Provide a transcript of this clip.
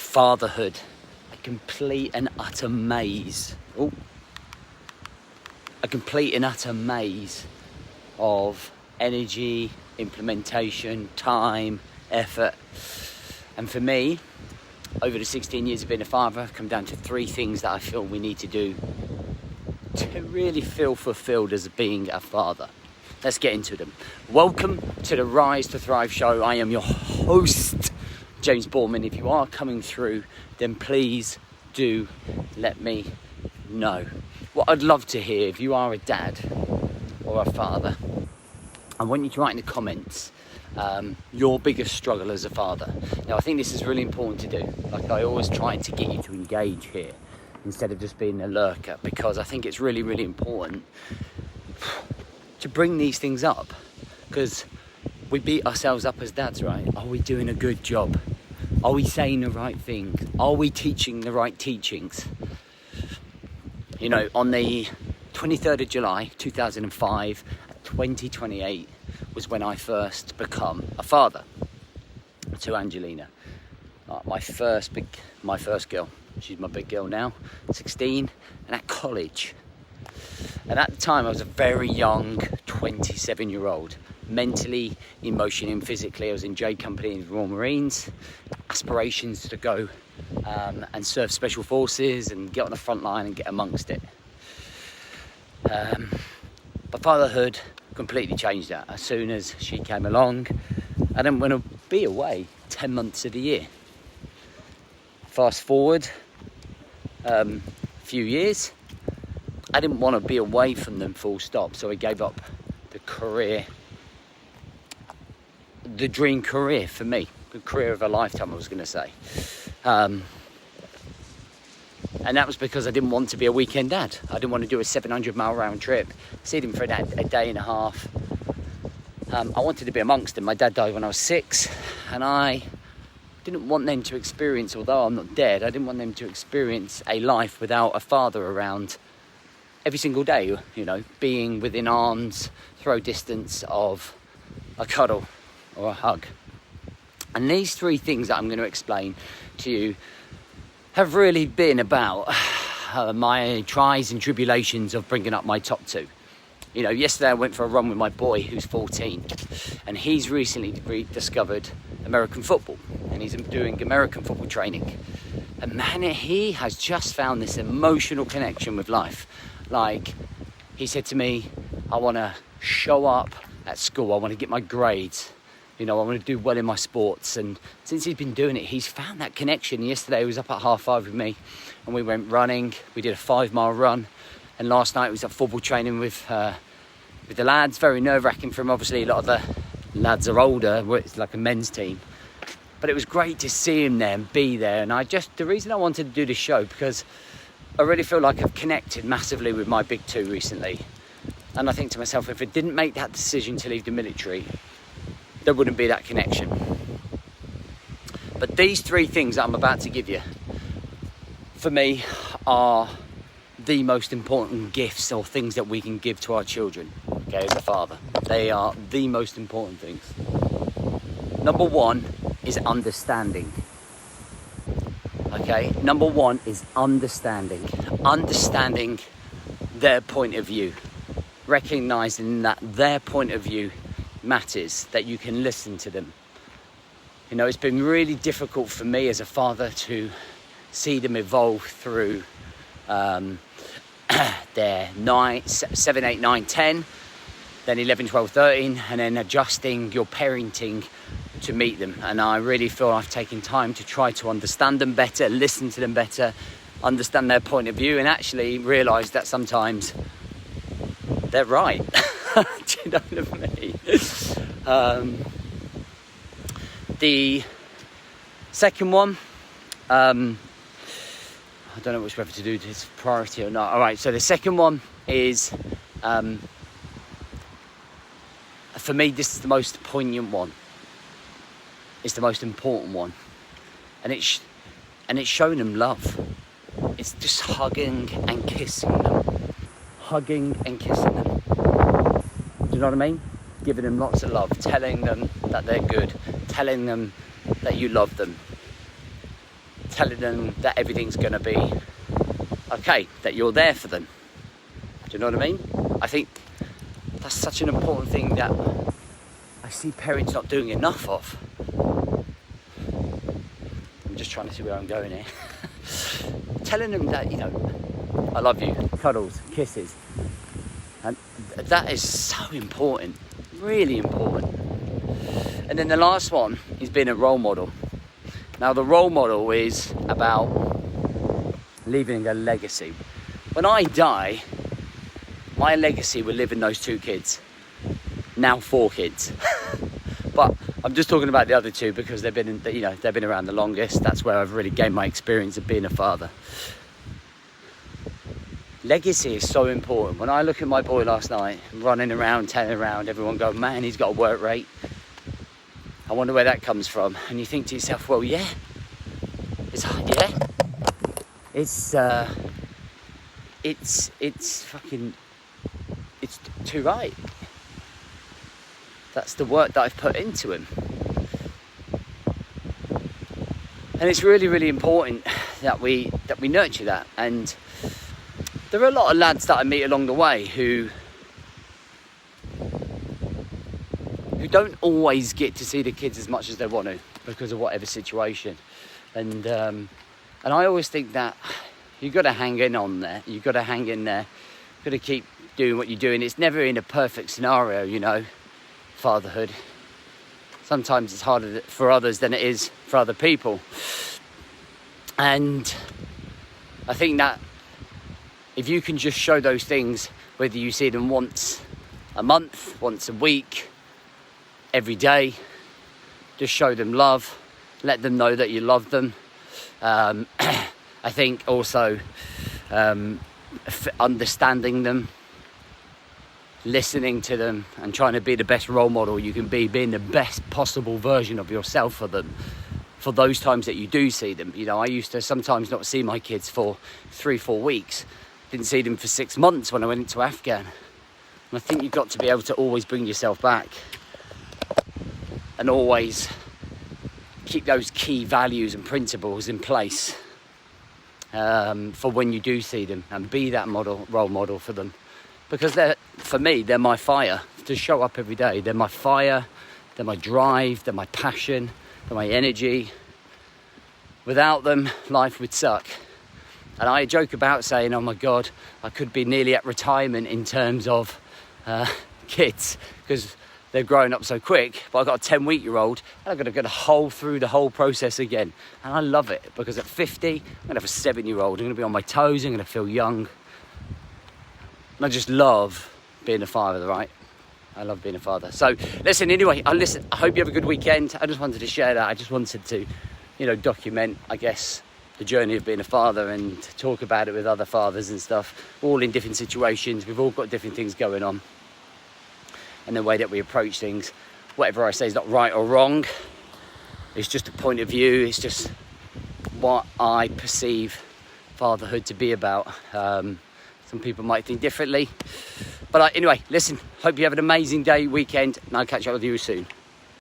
fatherhood, a complete and utter maze. A complete and utter maze of energy, implementation, time, effort. And for me, over the 16 years of being a father, I've come down to 3 things that I feel we need to do to really feel fulfilled as being a father. Let's get into them. Welcome to the Rise to Thrive show. I am your host, James Borman. If you are coming through, then please do let me know. What I'd love to hear, if you are a dad or a father, I want you to write in the comments your biggest struggle as a father. Now, I think this is really important to do. Like, I always try to get you to engage here instead of just being a lurker, because I think it's really, really important to bring these things up, because we beat ourselves up as dads, right? Are we doing a good job? Are we saying the right things? Are we teaching the right teachings? You know, on the 23rd of July 2005 at 2028 was when I first become a father to Angelina, my first girl. She's my big girl now, 16, and at college. And at the time I was a very young 27-year-old, mentally, emotionally and physically. I was in J Company in the Royal Marines, aspirations to go and serve special forces and get on the front line and get amongst it. But fatherhood completely changed that. As soon as she came along, I didn't want to be away 10 months of the year. Fast forward a few years, I didn't want to be away from them full stop, so I gave up the career, the dream career for me, the career of a lifetime, I was going to say. And that was because I didn't want to be a weekend dad. I didn't want to do a 700-mile round trip, see them for a day and a half. I wanted to be amongst them. My dad died when I was 6, and I didn't want them to experience, although I'm not dead, I didn't want them to experience a life without a father around every single day, you know, being within arms, throw distance of a cuddle or a hug. And these 3 things that I'm going to explain to you have really been about my tries and tribulations of bringing up my top 2. You know, yesterday I went for a run with my boy who's 14, and he's recently rediscovered American football, and he's doing American football training. And man, he has just found this emotional connection with life. Like, he said to me, I want to show up at school, I want to get my grades, you know, I want to do well in my sports. And since he's been doing it, he's found that connection. Yesterday he was up at 5:30 with me, and we went running. We did a 5-mile run, and last night we was at football training with the lads. Very nerve-wracking for him. Obviously, a lot of the lads are older. It's like a men's team, but it was great to see him there and be there. And the reason I wanted to do this show, because I really feel like I've connected massively with my big 2 recently. And I think to myself, if I didn't make that decision to leave the military, there wouldn't be that connection. But these 3 things that I'm about to give you, for me, are the most important gifts or things that we can give to our children, okay, as a father. They are the most important things. Number 1 is understanding. Okay, number 1 is understanding their point of view, recognizing that their point of view matters, that you can listen to them. You know, it's been really difficult for me as a father to see them evolve through their 7, 8, 9, 10, then 11, 12, 13, and then adjusting your parenting to meet them. And I really feel I've taken time to try to understand them better, listen to them better, understand their point of view, and actually realise that sometimes they're right. Do you know what I mean? The second one, I don't know which whether to do this priority or not. All right, so the second one is, for me, this is the most poignant one. It's the most important one, and it's showing them love. It's just hugging and kissing them. Hugging and kissing them. Do you know what I mean? Giving them lots of love, telling them that they're good, telling them that you love them. telling them that everything's going to be okay, that you're there for them. Do you know what I mean? I think that's such an important thing that I see parents not doing enough of. I'm just trying to see where I'm going here. Telling them that, I love you, cuddles, kisses. And that is so important, really important. And then the last one is being a role model. Now the role model is about leaving a legacy. When I die, my legacy will live in those 2 kids. Now 4 kids. But I'm just talking about the other 2 because they've been around the longest. That's where I've really gained my experience of being a father. Legacy is so important. When I look at my boy last night, running around, telling around, everyone going, man, he's got a work rate. I wonder where that comes from. And you think to yourself, well, yeah. It's too right. That's the work that I've put into him. And it's really, really important that we nurture that. And there are a lot of lads that I meet along the way who don't always get to see the kids as much as they want to because of whatever situation. And I always think that you've got to hang in on there. You've got to hang in there. You've got to keep doing what you're doing. It's never in a perfect scenario, fatherhood. Sometimes it's harder for others than it is for other people. And I think that if you can just show those things, whether you see them once a month, once a week, every day, just show them love, let them know that you love them. I think also understanding them, listening to them and trying to be the best role model you can be, being the best possible version of yourself for them, for those times that you do see them. I used to sometimes not see my kids for 3-4 weeks. Didn't see them for 6 months when I went into Afghan. And I think you've got to be able to always bring yourself back and always keep those key values and principles in place for when you do see them, and be that role model for them. Because for me, they're my fire to show up every day. They're my fire, they're my drive, they're my passion, they're my energy. Without them, life would suck. And I joke about saying, oh my God, I could be nearly at retirement in terms of kids, because they're growing up so quick. But I've got a 10-week-old and I've got to go through the whole process again. And I love it, because at 50, I'm going to have a 7-year-old. I'm going to be on my toes, I'm going to feel young. And I just love being a father, right? I love being a father. So listen, anyway, I hope you have a good weekend. I just wanted to share that. I just wanted to, document, I guess, the journey of being a father and talk about it with other fathers and stuff, all in different situations. We've all got different things going on. And the way that we approach things, whatever I say is not right or wrong. It's just a point of view. It's just what I perceive fatherhood to be about. Some people might think differently. But anyway, listen, hope you have an amazing day, weekend, and I'll catch up with you soon.